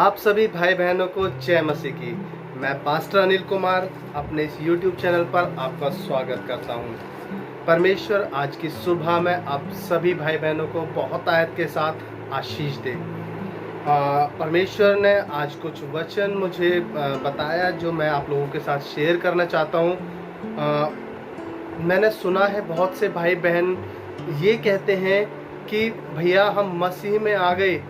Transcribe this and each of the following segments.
आप सभी भाई बहनों को जय मसीह की। मैं पास्टर अनिल कुमार अपने इस YouTube चैनल पर आपका स्वागत करता हूं। परमेश्वर आज की सुबह में आप सभी भाई बहनों को बहुत आयत के साथ आशीष दे। परमेश्वर ने आज कुछ वचन मुझे बताया जो मैं आप लोगों के साथ शेयर करना चाहता हूं। मैंने सुना है बहुत से भाई बहन ये कहते हैं कि भैया हम मसीह में आ गए,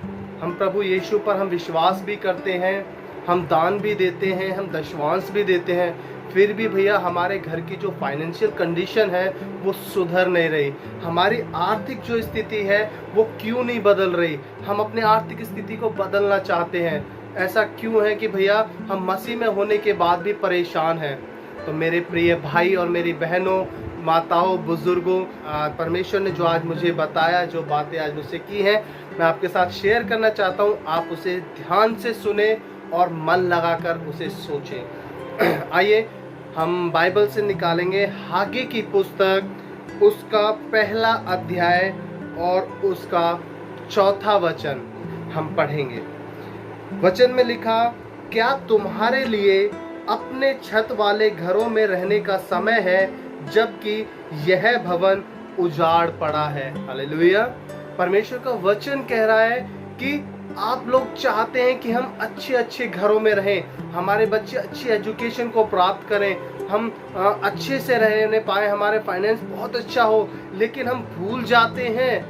हम प्रभु यीशु पर हम विश्वास भी करते हैं, हम दान भी देते हैं, हम दशवांश भी देते हैं, फिर भी भैया हमारे घर की जो फाइनेंशियल कंडीशन है वो सुधर नहीं रही। हमारी आर्थिक जो स्थिति है वो क्यों नहीं बदल रही। हम अपने आर्थिक स्थिति को बदलना चाहते हैं। ऐसा क्यों है कि भैया हम मसीह में होने के बाद भी परेशान हैं। तो मेरे प्रिय भाई और मेरी बहनों, माताओं, बुजुर्गों, परमेश्वर ने जो आज मुझे बताया, जो बातें आज मुझसे की हैं, मैं आपके साथ शेयर करना चाहता हूँ। आप उसे ध्यान से सुने और मन लगाकर उसे सोचें। आइए हम बाइबल से निकालेंगे हागे की पुस्तक, उसका पहला अध्याय और उसका चौथा वचन हम पढ़ेंगे। वचन में लिखा, क्या तुम्हारे लिए अपने छत वाले घरों में रहने का समय है, जबकि यह भवन उजाड़ पड़ा है। हालेलुया। परमेश्वर का वचन कह रहा है कि आप लोग चाहते हैं कि हम अच्छे अच्छे घरों में रहें, हमारे बच्चे अच्छी एजुकेशन को प्राप्त करें, हम अच्छे से रहने पाए, हमारे फाइनेंस बहुत अच्छा हो, लेकिन हम भूल जाते हैं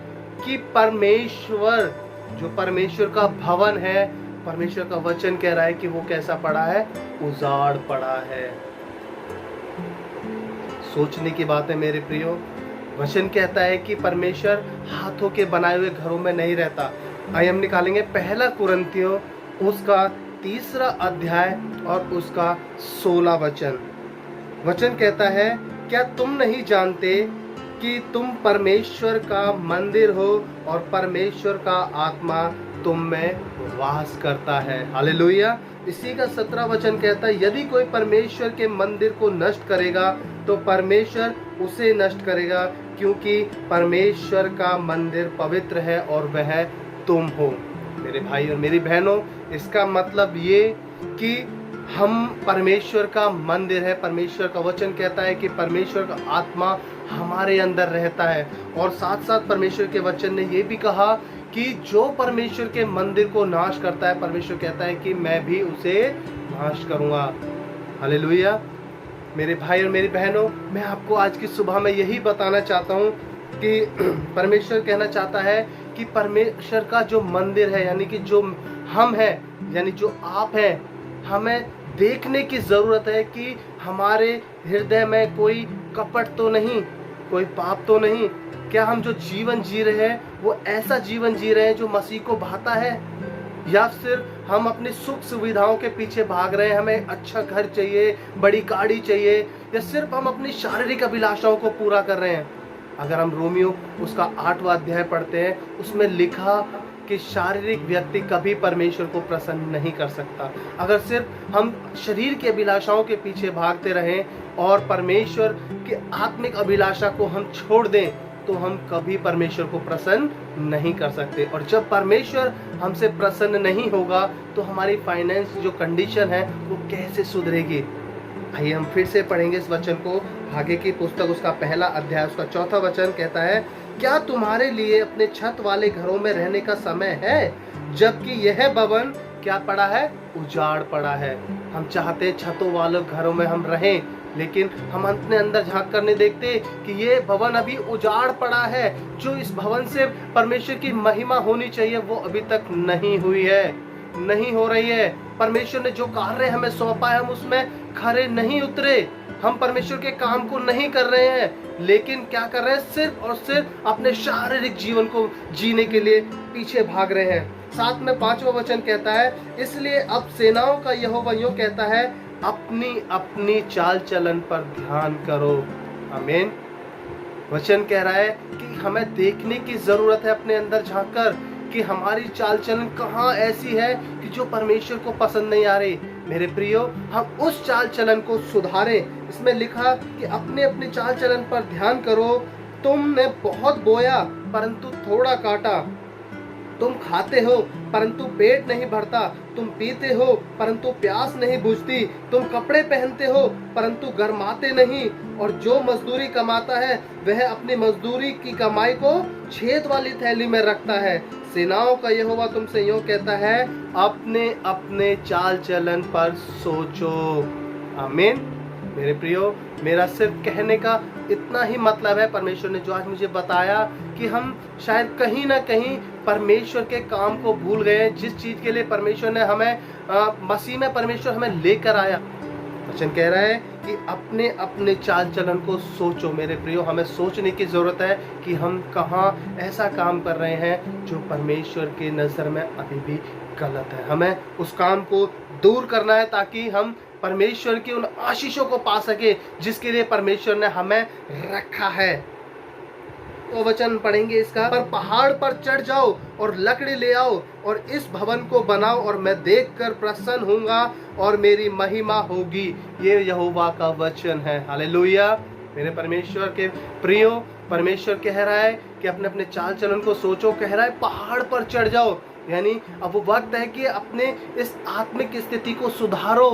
कि परमेश्वर, जो परमेश्वर का भवन है, परमेश्वर का वचन कह रहा है कि वो कैसा पड़ा है, उजाड़ पड़ा है। सोचने की बात है मेरे प्रियो। वचन कहता है कि परमेश्वर हाथों के बनाए हुए घरों में नहीं रहता। आइए हम निकालेंगे पहला कुरिन्थियों, उसका 3 अध्याय और उसका 16 वचन। वचन कहता है, क्या तुम नहीं जानते कि तुम परमेश्वर का मंदिर हो और परमेश्वर का आत्मा तुम में वास करता है। हालेलुया। इसी का 17 वचन कहता है, यदि कोई परमेश्वर के मंदिर को नष्ट करेगा तो परमेश्वर उसे नष्ट करेगा, क्योंकि परमेश्वर का मंदिर पवित्र है और वह तुम हो। मेरे भाई और मेरी बहनों, इसका मतलब ये कि हम परमेश्वर का मंदिर है। परमेश्वर का वचन कहता है कि परमेश्वर का आत्मा हमारे अंदर रहता है, और साथ साथ परमेश्वर के वचन ने ये भी कहा कि जो परमेश्वर के मंदिर को नाश करता है, परमेश्वर कहता है कि मैं भी उसे नाश करूंगा। हालेलुया। मेरे भाई और मेरी बहनों, मैं आपको आज की सुबह में यही बताना चाहता हूँ कि परमेश्वर कहना चाहता है कि परमेश्वर का जो मंदिर है, यानी कि जो हम हैं, यानी जो आप हैं, हमें देखने की ज़रूरत है कि हमारे हृदय में कोई कपट तो नहीं, कोई पाप तो नहीं। क्या हम जो जीवन जी रहे हैं वो ऐसा जीवन जी रहे हैं जो मसीह को भाता है, या सिर्फ हम अपनी सुख सुविधाओं के पीछे भाग रहे हैं, हमें अच्छा घर चाहिए, बड़ी गाड़ी चाहिए, या सिर्फ हम अपनी शारीरिक अभिलाषाओं को पूरा कर रहे हैं। अगर हम रोमियो उसका 8वां अध्याय पढ़ते हैं, उसमें लिखा कि शारीरिक व्यक्ति कभी परमेश्वर को प्रसन्न नहीं कर सकता। अगर सिर्फ हम शरीर की अभिलाषाओं के पीछे भागते रहें और परमेश्वर की आत्मिक अभिलाषा को हम छोड़ दें, तो हम कभी परमेश्वर को प्रसन्न नहीं कर सकते। और जब परमेश्वर हमसे प्रसन्न नहीं होगा तो हमारी फाइनेंस जो कंडीशन है वो कैसे सुधरेगी। आइए हम फिर से पढ़ेंगे इस वचन को। आगे की पुस्तक, उसका पहला अध्याय, उसका 4था वचन कहता है, क्या तुम्हारे लिए अपने छत वाले घरों में रहने का समय है, जबकि यह भवन क्या पड़ा है, उजाड़ पड़ा है। हम चाहते हैं छतों वाले घरों में हम रहें, लेकिन हम अपने अंदर झांक कर नहीं देखते कि ये भवन अभी उजाड़ पड़ा है। जो इस भवन से परमेश्वर की महिमा होनी चाहिए वो अभी तक नहीं हुई है, नहीं हो रही है। परमेश्वर ने जो कार्य हमें सौंपा है हम उसमें खरे नहीं उतरे, हम परमेश्वर के काम को नहीं कर रहे हैं, लेकिन क्या कर रहे हैं, सिर्फ और सिर्फ अपने शारीरिक जीवन को जीने के लिए पीछे भाग रहे हैं। साथ में 5वां वचन कहता है, इसलिए अब सेनाओं का यहोवा यूं कहता है, अपनी अपनी चाल चलन पर ध्यान करो। आमीन। वचन कह रहा है कि हमें देखने की जरूरत है अपने अंदर झांककर कि हमारी चाल चलन कहाँ ऐसी है कि जो परमेश्वर को पसंद नहीं आ रही। मेरे प्रियो, हम उस चाल चलन को सुधारें। इसमें लिखा कि अपने अपने चाल चलन पर ध्यान करो। तुमने बहुत बोया परंतु थोड़ा काटा, तुम खाते हो परंतु पेट नहीं भरता, तुम पीते हो परंतु प्यास नहीं बुझती, तुम कपड़े पहनते हो परंतु गर्माते नहीं, और जो मजदूरी कमाता है वह अपनी मजदूरी की कमाई को छेद वाली थैली में रखता है। सेनाओं का यहोवा तुमसे यूं कहता है, अपने अपने चाल चलन पर सोचो। आमीन। मेरे प्रियो, मेरा सिर्फ कहने का इतना ही मतलब है, परमेश्वर ने जो आज मुझे बताया, कि हम शायद कहीं ना कहीं परमेश्वर के काम को भूल गए हैं, जिस चीज के लिए परमेश्वर ने हमें मसीह में परमेश्वर हमें लेकर आया। वचन कह रहा है कि अपने अपने चाल चलन को सोचो। मेरे प्रियो, हमें सोचने की जरूरत है कि हम कहाँ ऐसा काम कर रहे हैं जो परमेश्वर की नजर में अभी भी गलत है। हमें उस काम को दूर करना है ताकि हम परमेश्वर की उन आशीषों को पा सके जिसके लिए परमेश्वर ने हमें रखा है। तो वचन पढ़ेंगे इसका, पर पहाड़ पर चढ़ जाओ और लकड़ी ले आओ और इस भवन को बनाओ, और मैं देखकर प्रसन्न होऊंगा और मेरी महिमा होगी। ये यहोवा का वचन है। हालेलुया। मेरे परमेश्वर के प्रियो, परमेश्वर कह रहा है कि अपने अपने चाल चलन को सोचो। कह रहा है पहाड़ पर चढ़ जाओ, यानी अब वो वक्त है कि अपने इस आत्मिक स्थिति को सुधारो,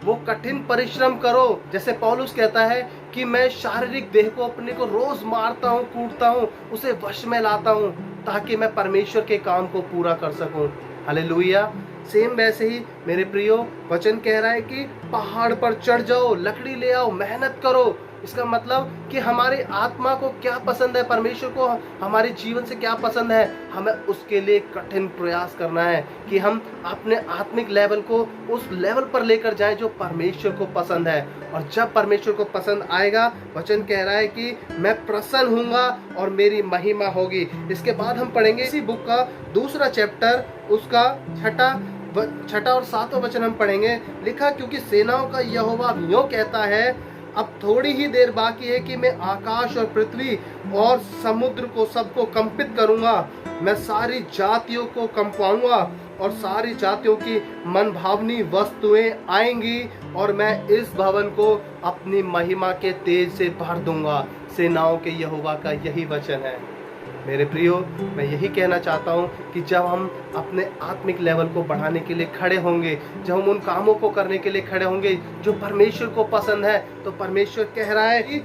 वो कठिन परिश्रम करो। जैसे पौलुस कहता है कि मैं शारीरिक देह को अपने को रोज मारता हूँ, कूटता हूँ, उसे वश में लाता हूँ ताकि मैं परमेश्वर के काम को पूरा कर सकूं। हालेलुया। सेम वैसे ही मेरे प्रियो, वचन कह रहा है कि पहाड़ पर चढ़ जाओ, लकड़ी ले आओ, मेहनत करो। इसका मतलब कि हमारी आत्मा को क्या पसंद है, परमेश्वर को हमारे जीवन से क्या पसंद है, हमें उसके लिए कठिन प्रयास करना है कि हम अपने आत्मिक लेवल को उस लेवल पर लेकर जाएं जो परमेश्वर को पसंद है। और जब परमेश्वर को पसंद आएगा, वचन कह रहा है कि मैं प्रसन्न हूँगा और मेरी महिमा होगी। इसके बाद हम पढ़ेंगे इसी बुक का दूसरा चैप्टर, उसका छठा और सातवां वचन हम पढ़ेंगे। लिखा, क्योंकि सेनाओं का यहोवा यूं कहता है, अब थोड़ी ही देर बाकी है कि मैं आकाश और पृथ्वी और समुद्र को सबको कंपित करूंगा। मैं सारी जातियों को कंपाऊंगा और सारी जातियों की मनभावनी वस्तुएं आएंगी, और मैं इस भवन को अपनी महिमा के तेज से भर दूंगा। सेनाओं के यहोवा का यही वचन है। मेरे प्रियो, मैं यही कहना चाहता हूँ कि जब हम अपने आत्मिक लेवल को बढ़ाने के लिए खड़े होंगे, जब हम उन कामों को करने के लिए खड़े होंगे जो परमेश्वर को पसंद है, तो परमेश्वर कह रहा है कि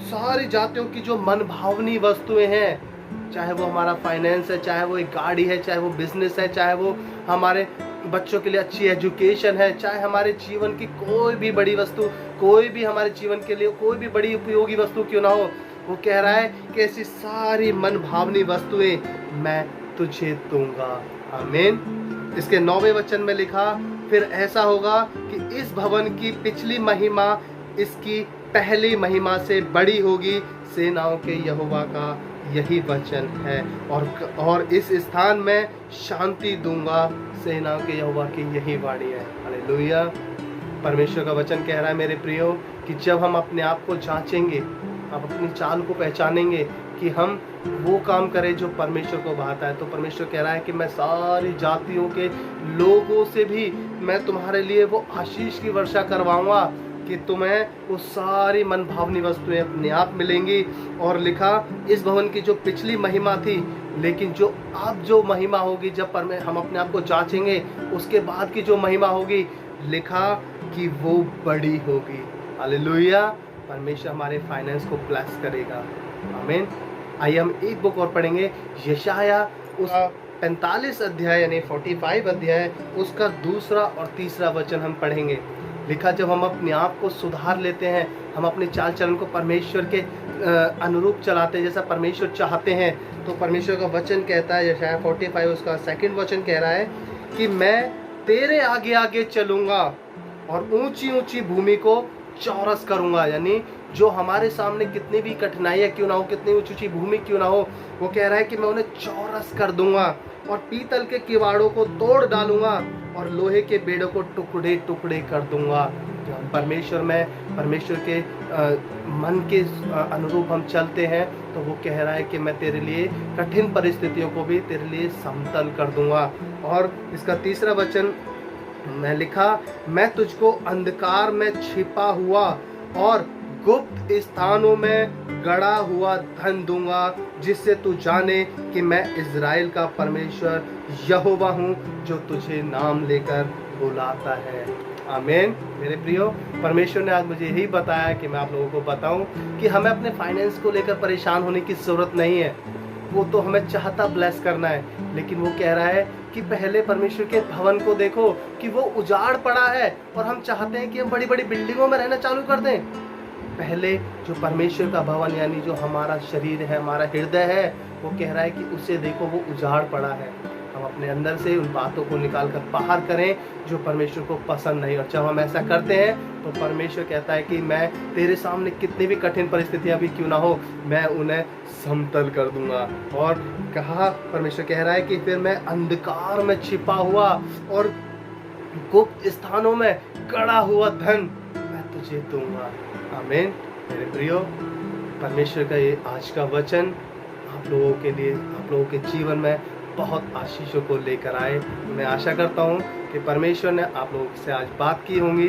सारी जातियों की जो मनभावनी वस्तुएं हैं, चाहे वो हमारा फाइनेंस है, चाहे वो एक गाड़ी है, चाहे वो बिजनेस है, चाहे वो हमारे बच्चों के लिए अच्छी एजुकेशन है, चाहे हमारे जीवन की कोई भी बड़ी वस्तु, कोई भी हमारे जीवन के लिए कोई भी बड़ी उपयोगी वस्तु क्यों ना हो, वो कह रहा है कि ऐसी सारी मन भावनी वस्तुएं मैं तुझे दूंगा। आमीन। इसके 9वें वचन में लिखा, फिर ऐसा होगा कि इस भवन की पिछली महिमा इसकी पहली महिमा से बड़ी होगी। सेनाओं के यहोवा का यही वचन है, और इस स्थान में शांति दूंगा। सेनाओं के यहोवा की यही वाणी है। हालेलुया। परमेश्वर का वचन कह रहा है मेरे प्रियो कि जब हम अपने आप को जांचेंगे, आप अपनी चाल को पहचानेंगे कि हम वो काम करें जो परमेश्वर को भाता है, तो परमेश्वर कह रहा है कि मैं सारी जातियों के लोगों से भी मैं तुम्हारे लिए वो आशीष की वर्षा करवाऊंगा कि तुम्हें वो सारी मनभावनी वस्तुएं अपने आप मिलेंगी। और लिखा, इस भवन की जो पिछली महिमा थी, लेकिन जो अब जो महिमा होगी, जब हम अपने आप को जांचेंगे, उसके बाद की जो महिमा होगी, लिखा कि वो बड़ी होगी। हालेलुया। परमेश्वर हमारे फाइनेंस को ब्लेस करेगा। आमीन। आइए हम एक बुक और पढ़ेंगे, यशाया उसका 45 अध्याय यानी 45 अध्याय, उसका दूसरा और तीसरा वचन हम पढ़ेंगे। लिखा, जब हम अपने आप को सुधार लेते हैं, हम अपने चाल चलन को परमेश्वर के अनुरूप चलाते हैं जैसा परमेश्वर चाहते हैं, तो परमेश्वर का वचन कहता है, यशाया 45 उसका सेकंड वचन कह रहा है कि मैं तेरे आगे आगे चलूंगा और ऊंची ऊंची भूमि को चौरस करूंगा। यानी जो हमारे सामने कितनी भी कठिनाइयां क्यों ना हो, कितनी ऊंची ऊंची भूमि क्यों ना हो, वो कह रहा है कि मैं उन्हें चौरस कर दूंगा और पीतल के किवाड़ों को तोड़ डालूंगा और लोहे के बेड़ों को टुकड़े टुकड़े कर दूंगा। परमेश्वर में परमेश्वर के मन के अनुरूप हम चलते हैं, तो वो कह रहा है कि मैं तेरे लिए कठिन परिस्थितियों को भी तेरे लिए समतल कर दूंगा। और इसका तीसरा वचन मैं लिखा, मैं तुझको अंधकार में छिपा हुआ और गुप्त स्थानों में गड़ा हुआ धन दूंगा, जिससे तू जाने कि मैं इज़राइल का परमेश्वर यहोवा हूँ, जो तुझे नाम लेकर बुलाता है। आमीन। मेरे प्रियो, परमेश्वर ने आज मुझे यही बताया कि मैं आप लोगों को बताऊं कि हमें अपने फाइनेंस को लेकर परेशान होने की ज़रूरत नहीं है। वो तो हमें चाहता ब्लेस करना है, लेकिन वो कह रहा है कि पहले परमेश्वर के भवन को देखो कि वो उजाड़ पड़ा है, और हम चाहते हैं कि हम बड़ी बड़ी बिल्डिंगों में रहना चालू कर दें। पहले जो परमेश्वर का भवन यानी जो हमारा शरीर है, हमारा हृदय है, वो कह रहा है कि उसे देखो, वो उजाड़ पड़ा है। हम अपने अंदर से उन बातों को निकाल कर बाहर करें जो परमेश्वर को पसंद नहीं। और जब हम ऐसा करते हैं तो परमेश्वर कहता है कि मैं तेरे सामने कितनी भी कठिन परिस्थितियां भी क्यों ना हो, मैं उन्हें समतल कर दूंगा। और कहा, परमेश्वर कह रहा है कि फिर मैं अंधकार में छिपा हुआ और गुप्त स्थानों में गड़ा हुआ धन मैं तुझे दूंगा। आमीन। मेरे प्रियो, परमेश्वर का ये आज का वचन आप लोगों के लिए, आप लोगों के जीवन में बहुत आशीषों को लेकर आए। मैं आशा करता हूँ कि परमेश्वर ने आप लोगों से आज बात की होंगी।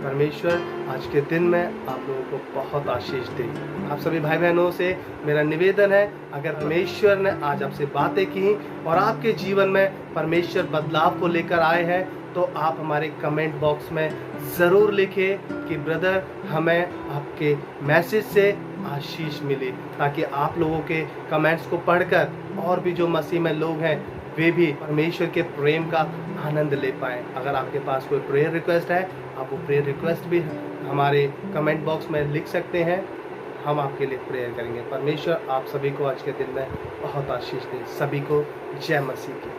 परमेश्वर आज के दिन में आप लोगों को बहुत आशीष दे। आप सभी भाई बहनों से मेरा निवेदन है, अगर परमेश्वर ने आज आपसे बातें की और आपके जीवन में परमेश्वर बदलाव को लेकर आए हैं, तो आप हमारे कमेंट बॉक्स में ज़रूर लिखें कि ब्रदर, हमें आपके मैसेज से आशीष मिले, ताकि आप लोगों के कमेंट्स को पढ़कर और भी जो मसीह में लोग हैं वे भी परमेश्वर के प्रेम का आनंद ले पाएँ। अगर आपके पास कोई प्रेयर रिक्वेस्ट है, आप वो प्रेयर रिक्वेस्ट भी हमारे कमेंट बॉक्स में लिख सकते हैं, हम आपके लिए प्रेयर करेंगे। परमेश्वर आप सभी को आज के दिन में बहुत आशीष दे। सभी को जय मसीह की।